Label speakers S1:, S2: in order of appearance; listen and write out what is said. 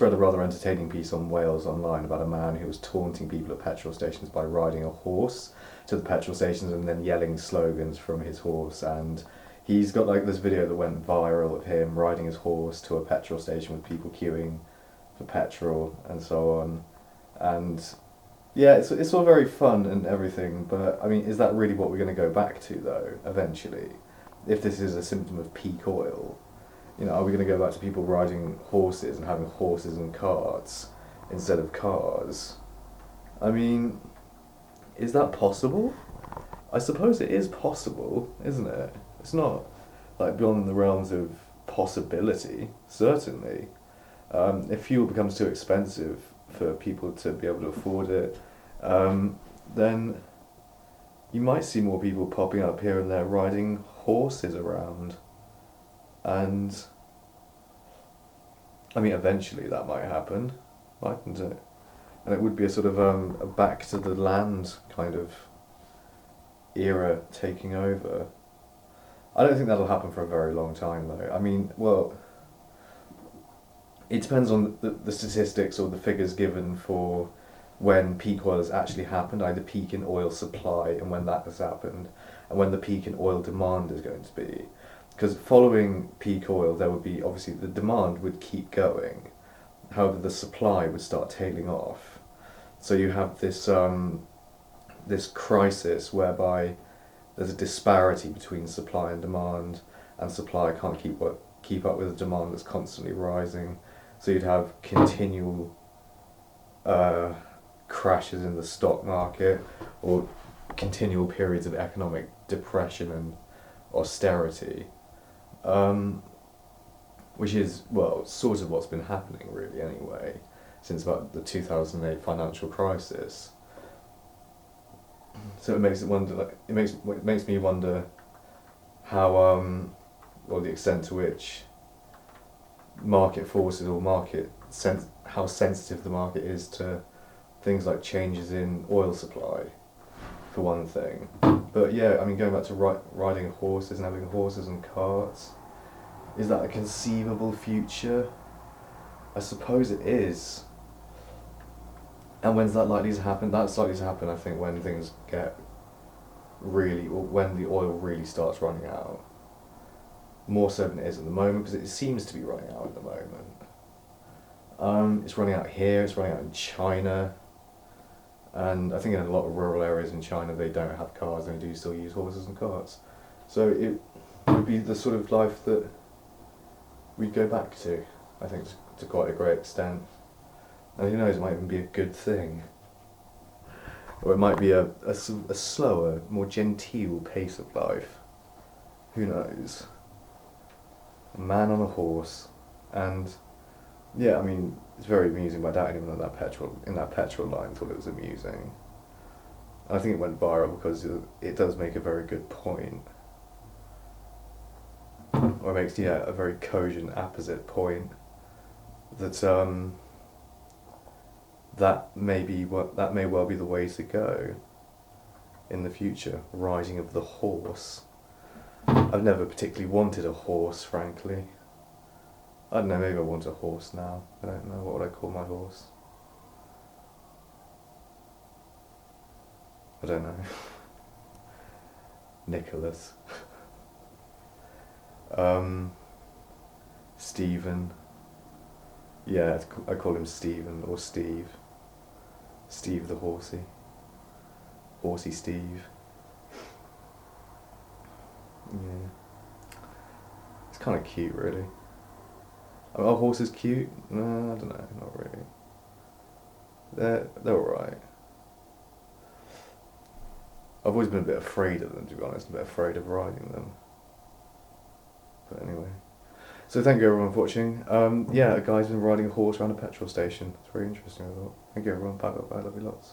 S1: read a rather entertaining piece on Wales online about a man who was taunting people at petrol stations by riding a horse to the petrol stations and then yelling slogans from his horse. And he's got like this video that went viral of him riding his horse to a petrol station with people queuing for petrol and so on. And yeah, it's all very fun and everything, but I mean, is that really what we're going to go back to though, eventually? If this is a symptom of peak oil, you know, are we going to go back to people riding horses and having horses and carts instead of cars? I mean, is that possible? I suppose it is possible, isn't it? It's not like beyond the realms of possibility, certainly. If fuel becomes too expensive for people to be able to afford it, then you might see more people popping up here and there riding horses around. And I mean, eventually that might happen, mightn't it? And it would be a sort of a back to the land kind of era taking over. I don't think that'll happen for a very long time, though. I mean, well, it depends on the statistics or the figures given for when peak oil has actually happened, either peak in oil supply and when that has happened, and when the peak in oil demand is going to be. Because following peak oil, there would be, obviously, the demand would keep going. However, the supply would start tailing off. So you have this crisis whereby there's a disparity between supply and demand, and supply can't keep up with the demand that's constantly rising. So you'd have continual crashes in the stock market, or continual periods of economic depression and austerity, which is, well, sort of what's been happening really anyway, since about the 2008 financial crisis. So it makes it wonder, like, it makes me wonder how, or the extent to which market forces or how sensitive the market is to things like changes in oil supply, for one thing. But yeah, I mean, going back to riding horses and having horses and carts, is that a conceivable future? I suppose it is. And when's that likely to happen? That's likely to happen, I think, when things get really, or when the oil really starts running out. More so than it is at the moment, because it seems to be running out at the moment. It's running out here, it's running out in China. And I think in a lot of rural areas in China they don't have cars, they do still use horses and carts. So it would be the sort of life that we'd go back to, I think, to quite a great extent. And who knows, it might even be a good thing. Or it might be a slower, more genteel pace of life. Who knows? A man on a horse. And yeah, I mean, it's very amusing, but I doubt anyone in that petrol line thought it was amusing. And I think it went viral because it does make a very good point. Or it makes, yeah, a very cogent, apposite point that that may well be the way to go in the future, riding of the horse. I've never particularly wanted a horse, frankly. I don't know, maybe I want a horse now. I don't know, what would I call my horse? I don't know. Nicholas. Stephen. Yeah, I call him Stephen, or Steve. Steve the horsey. Horsey Steve. Yeah. It's kind of cute, really. Are horses cute? No, I don't know, not really. They're alright. I've always been a bit afraid of them, to be honest, a bit afraid of riding them. But anyway. So thank you everyone for watching. Yeah, a guy's been riding a horse around a petrol station. It's very interesting, I thought. Thank you everyone, bye bye bye, love you lots.